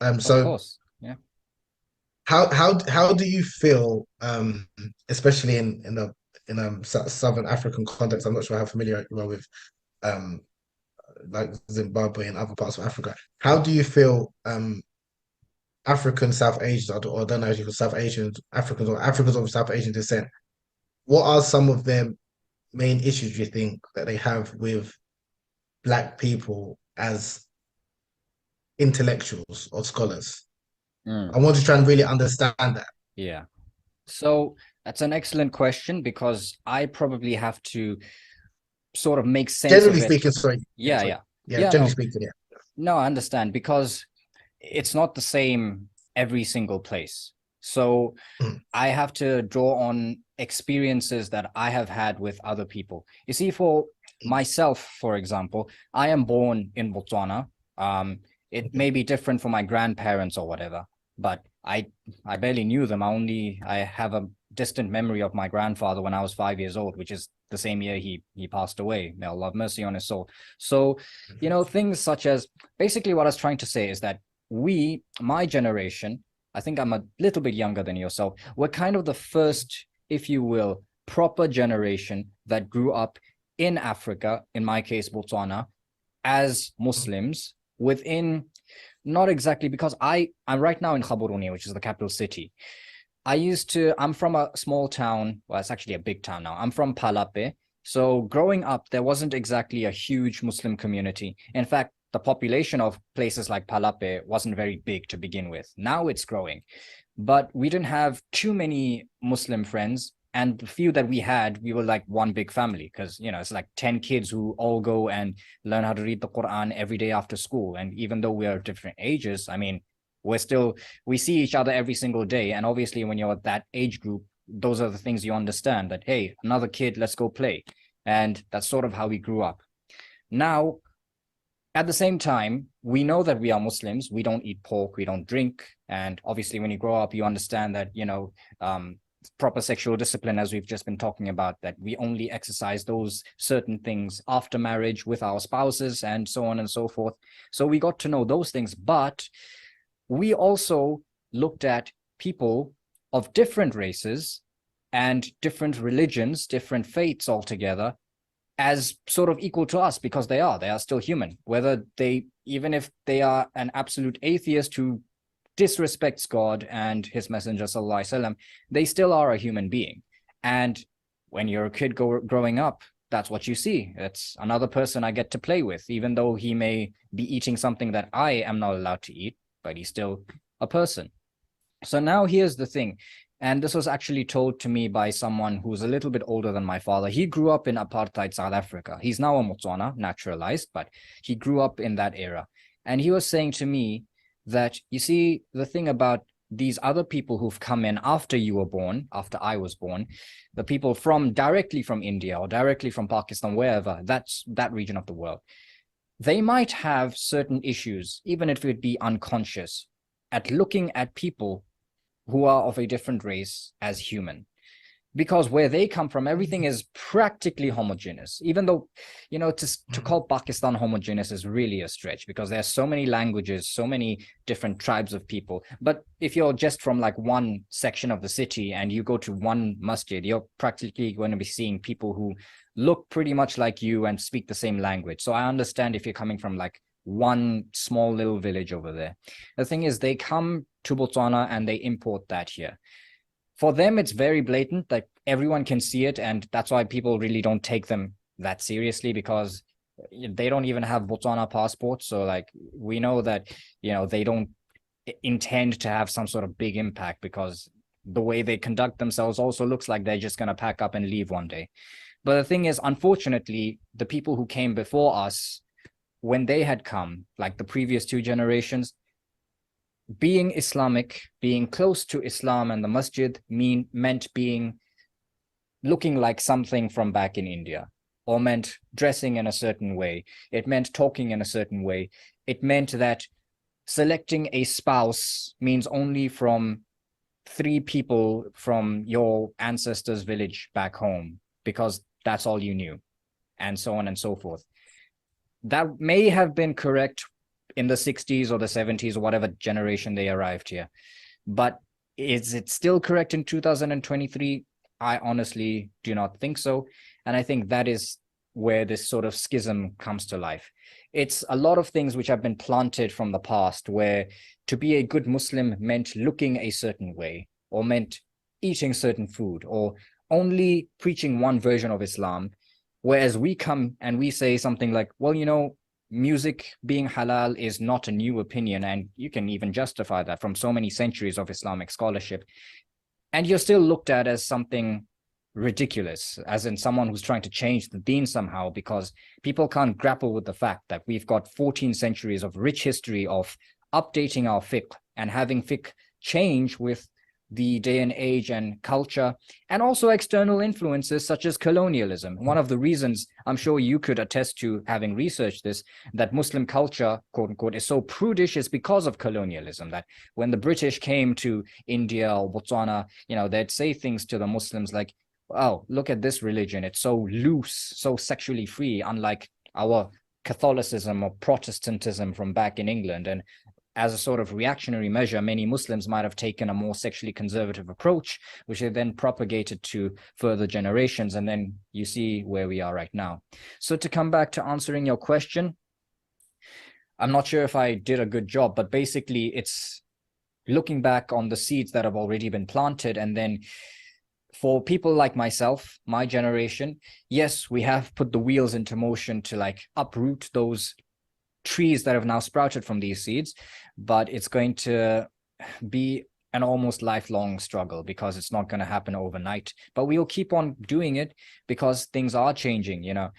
Of So course. Yeah. how do you feel, especially in a Southern African context? I'm not sure how familiar you are with um like Zimbabwe and other parts of Africa. How do you feel African South Asians, or I don't know if you South Asians, Africans, or Africans of South Asian descent? What are some of their main issues you think that they have with Black people as intellectuals or scholars? Mm, I want to try and really understand that. yeah. So that's an excellent question because I probably have to sort of make sense Generally of it. speaking, sorry, yeah, Yeah, sorry, yeah. yeah, Yeah, generally no. speaking, yeah. No, I understand because it's not the same every single place. So Mm, I have to draw on experiences that I have had with other people. You see, for mm, myself, for example, I am born in Botswana. Um, it okay. may be different for my grandparents or whatever, but I barely knew them. I have a distant memory of my grandfather when I was 5 years old, which is the same year he passed away. May Allah have mercy on his soul. So, things such as basically what I was trying to say is that my generation, I think I'm a little bit younger than yourself. We're kind of the first, if you will, proper generation that grew up in Africa, in my case, Botswana, as Muslims within not exactly because I'm right now in Gaborone, which is the capital city. I'm from a small town. Well, it's actually a big town now. I'm from Palape. So growing up, there wasn't exactly a huge Muslim community. In fact, the population of places like Palape wasn't very big to begin with. Now it's growing, but we didn't have too many Muslim friends. And the few that we had, we were like one big family because, it's like 10 kids who all go and learn how to read the Quran every day after school. And even though we are different ages, I mean, we see each other every single day. And obviously, when you're at that age group, those are the things you understand that, hey, another kid, let's go play. And that's sort of how we grew up. Now, at the same time, we know that we are Muslims. We don't eat pork, we don't drink. And obviously, when you grow up, you understand that, proper sexual discipline, as we've just been talking about, that we only exercise those certain things after marriage with our spouses and so on and so forth. So we got to know those things. But we also looked at people of different races and different religions, different faiths altogether as sort of equal to us because they are still human, whether even if they are an absolute atheist who disrespects God and his messenger sallallahu alaihi wasallam, they still are a human being. And when you're a kid growing up, that's what you see. It's another person I get to play with, even though he may be eating something that I am not allowed to eat, but he's still a person. So now here's the thing. And this was actually told to me by someone who's a little bit older than my father. He grew up in apartheid South Africa. He's now a Motswana, naturalized, but he grew up in that era. And he was saying to me that, you see, the thing about these other people who've come in after you were born, after I was born, the people from directly from India or directly from Pakistan, wherever, that's that region of the world, they might have certain issues, even if it be unconscious, at looking at people who are of a different race as human, because where they come from everything is practically homogeneous, even though to mm, call Pakistan homogeneous is really a stretch because there's so many languages, so many different tribes of people. But if you're just from like one section of the city and you go to one masjid, you're practically going to be seeing people who look pretty much like you and speak the same language. So I understand if you're coming from like one small little village over there. The thing is, they come to Botswana and they import that here. For them, it's very blatant, like everyone can see it, and that's why people really don't take them that seriously because they don't even have Botswana passports. So like we know that they don't intend to have some sort of big impact because the way they conduct themselves also looks like they're just going to pack up and leave one day. But the thing is, unfortunately, the people who came before us, when they had come, like the previous two generations, being Islamic, being close to Islam and the masjid meant being looking like something from back in India, or meant dressing in a certain way. It meant talking in a certain way. It meant that selecting a spouse means only from three people from your ancestors' village back home, because that's all you knew, and so on and so forth. That may have been correct in the 60s or the 70s or whatever generation they arrived here. But is it still correct in 2023? I honestly do not think so. And I think that is where this sort of schism comes to life. It's a lot of things which have been planted from the past, where to be a good Muslim meant looking a certain way, or meant eating certain food, or only preaching one version of Islam. Whereas we come and we say something like, well, you know, music being halal is not a new opinion, and you can even justify that from so many centuries of Islamic scholarship. And you're still looked at as something ridiculous, as in someone who's trying to change the deen somehow, because people can't grapple with the fact that we've got 14 centuries of rich history of updating our fiqh and having fiqh change with the day and age and culture, and also external influences such as colonialism. One of the reasons, I'm sure you could attest to, having researched this, that Muslim culture, quote unquote, is so prudish is because of colonialism. That when the British came to India or Botswana, you know, they'd say things to the Muslims like, oh, look at this religion, it's so loose, so sexually free, unlike our Catholicism or Protestantism from back in England. And as a sort of reactionary measure, many Muslims might have taken a more sexually conservative approach, which they then propagated to further generations. And then you see where we are right now. So to come back to answering your question, I'm not sure if I did a good job, but basically it's looking back on the seeds that have already been planted. And then for people like myself, my generation, yes, we have put the wheels into motion to like uproot those trees that have now sprouted from these seeds, but it's going to be an almost lifelong struggle, because it's not going to happen overnight. But we'll keep on doing it because things are changing. You know,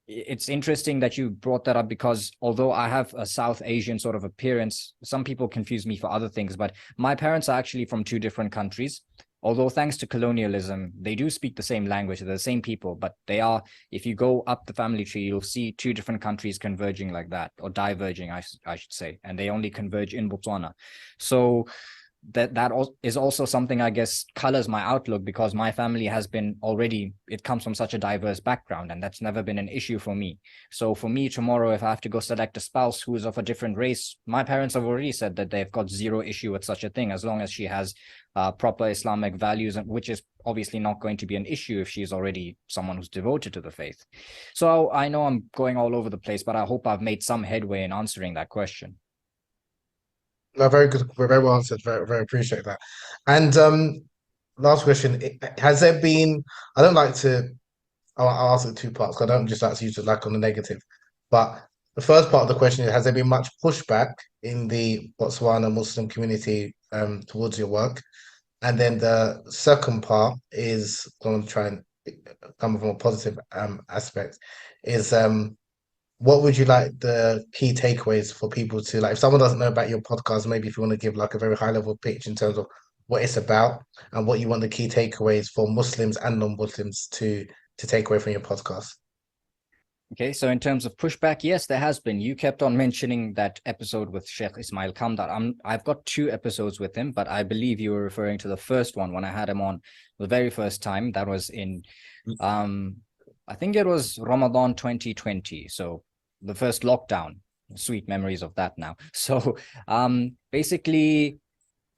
it's interesting that you brought that up, because although I have a South Asian sort of appearance, some people confuse me for other things, but my parents are actually from two different countries. Although thanks to colonialism, they do speak the same language, they're the same people, but they are, if you go up the family tree, you'll see two different countries converging like that, or diverging, I should say, and they only converge in Botswana. So that is also something, I guess, colors my outlook, because my family has been already, it comes from such a diverse background, and that's never been an issue for me. So for me tomorrow, if I have to go select a spouse who is of a different race, my parents have already said that they've got zero issue with such a thing, as long as she has proper Islamic values, which is obviously not going to be an issue if she's already someone who's devoted to the faith. So I know I'm going all over the place, but I hope I've made some headway in answering that question. No, very good. We're very well answered. Very, very appreciate that. And last question: has there been? I don't like to. I'll ask it two parts, 'cause I don't just like to use it like on the negative. But the first part of the question is: has there been much pushback in the Botswana Muslim community towards your work? And then the second part is going to try and come from a positive aspect. Is what would you like the key takeaways for people to like? If someone doesn't know about your podcast, maybe if you want to give like a very high level pitch in terms of what it's about and what you want the key takeaways for Muslims and non-Muslims to take away from your podcast. Okay, so in terms of pushback, yes, there has been. You kept on mentioning that episode with Sheikh Ismail Kamdar. I've got two episodes with him, but I believe you were referring to the first one when I had him on the very first time. That was in, I think it was Ramadan 2020. So the first lockdown. Sweet memories of that now. So basically,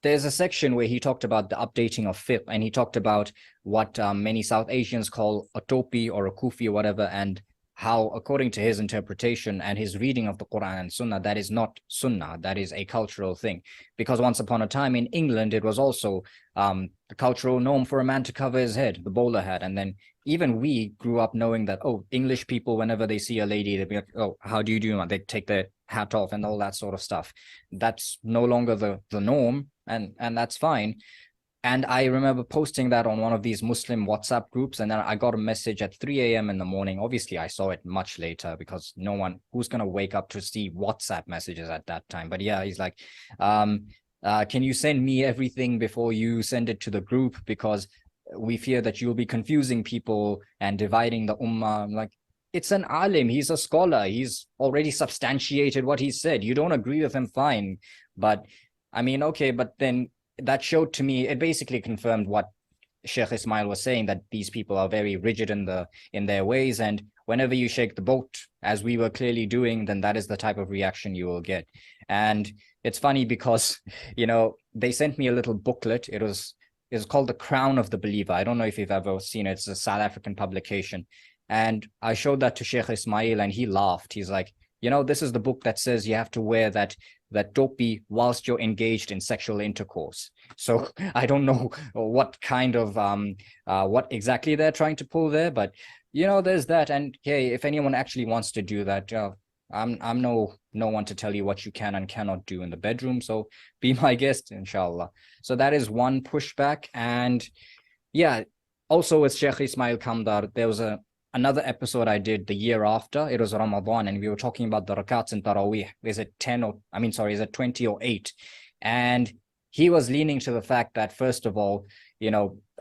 there's a section where he talked about the updating of fiqh, and he talked about what many South Asians call a topi or a kufi or whatever, and how, according to his interpretation and his reading of the Quran and Sunnah, that is not Sunnah, that is a cultural thing. Because once upon a time in England, it was also the cultural norm for a man to cover his head, the bowler hat. And then even we grew up knowing that, oh, English people, whenever they see a lady, they'd be like, oh, how do you do? They take their hat off and all that sort of stuff. That's no longer the norm, and that's fine. And I remember posting that on one of these Muslim WhatsApp groups, and then I got a message at 3 a.m. in the morning. Obviously, I saw it much later, because no one who's going to wake up to see WhatsApp messages at that time. But yeah, he's like, can you send me everything before you send it to the group? Because we fear that you'll be confusing people and dividing the ummah. I'm like, it's an alim. He's a scholar. He's already substantiated what he said. You don't agree with him, fine. But I mean, okay, but then that showed to me, it basically confirmed what Sheikh Ismail was saying, that these people are very rigid in their ways, and whenever you shake the boat, as we were clearly doing, then that is the type of reaction you will get. And it's funny because, they sent me a little booklet. It's called The Crown of the Believer. I don't know if you've ever seen it. It's a South African publication. And I showed that to Sheikh Ismail, and he laughed. He's like, this is the book that says you have to wear that topi whilst you're engaged in sexual intercourse. So I don't know what kind of what exactly they're trying to pull there, but there's that. And hey, if anyone actually wants to do that, I'm no one to tell you what you can and cannot do in the bedroom. So be my guest, inshallah. So that is one pushback. And yeah, also with Sheikh Ismail Kamdar, there was another episode I did the year after. It was Ramadan, and we were talking about the rakats in Taraweeh. Is it 20 or 8? And he was leaning to the fact that, first of all,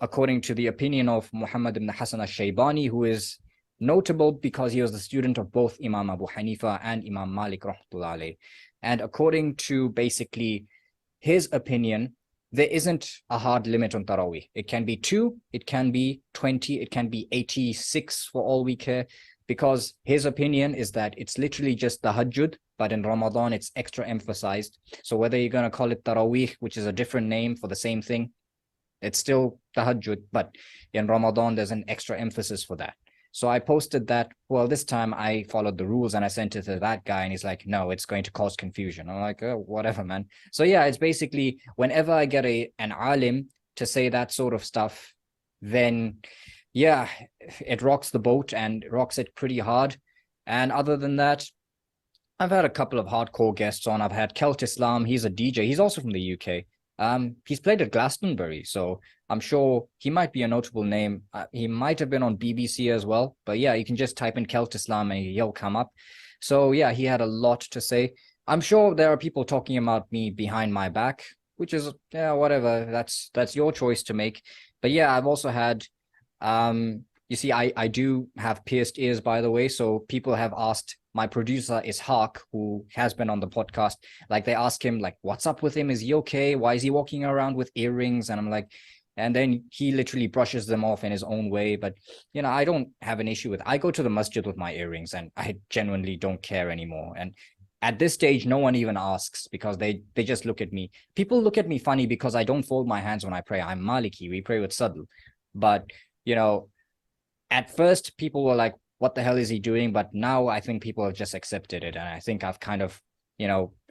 according to the opinion of Muhammad ibn Hassan al-Shaybani, who is notable because he was the student of both Imam Abu Hanifa and Imam Malik rahmatullah alayh. And according to basically his opinion, there isn't a hard limit on Taraweeh. It can be 2, it can be 20, it can be 86 for all we care, because his opinion is that it's literally just tahajjud, but in Ramadan it's extra emphasized. So whether you're going to call it Taraweeh, which is a different name for the same thing, it's still tahajjud, but in Ramadan there's an extra emphasis for that. So I posted that. Well, this time I followed the rules and I sent it to that guy, and he's like, no, it's going to cause confusion. I'm like, oh, whatever, man. So yeah, it's basically whenever I get an alim to say that sort of stuff, then yeah, it rocks the boat, and rocks it pretty hard. And other than that, I've had a couple of hardcore guests on. I've had Celt Islam. He's a DJ. He's also from the UK. He's played at Glastonbury, so I'm sure he might be a notable name. He might have been on BBC as well, but yeah, you can just type in Celt Islam and he'll come up. So yeah, he had a lot to say. I'm sure there are people talking about me behind my back, which is, yeah, whatever. That's your choice to make. But yeah, I've also had, you see, I do have pierced ears, by the way. So people have asked my producer Ishaq, who has been on the podcast, like they ask him, like, what's up with him? Is he okay? Why is he walking around with earrings? And I'm like, and then he literally brushes them off in his own way. But, I don't have an issue with, I go to the masjid with my earrings and I genuinely don't care anymore. And at this stage, no one even asks, because they just look at me. People look at me funny because I don't fold my hands when I pray. I'm Maliki. We pray with sadl. But, at first people were like, what the hell is he doing? But now I think people have just accepted it. And I think I've kind of,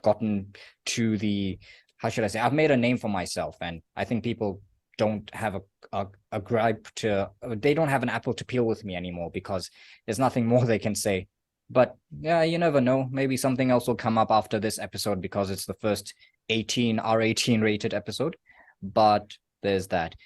gotten to the, how should I say, I've made a name for myself. And I think people don't have a gripe they don't have an apple to peel with me anymore, because there's nothing more they can say. But yeah, you never know. Maybe something else will come up after this episode, because it's the first R18 rated episode. But there's that.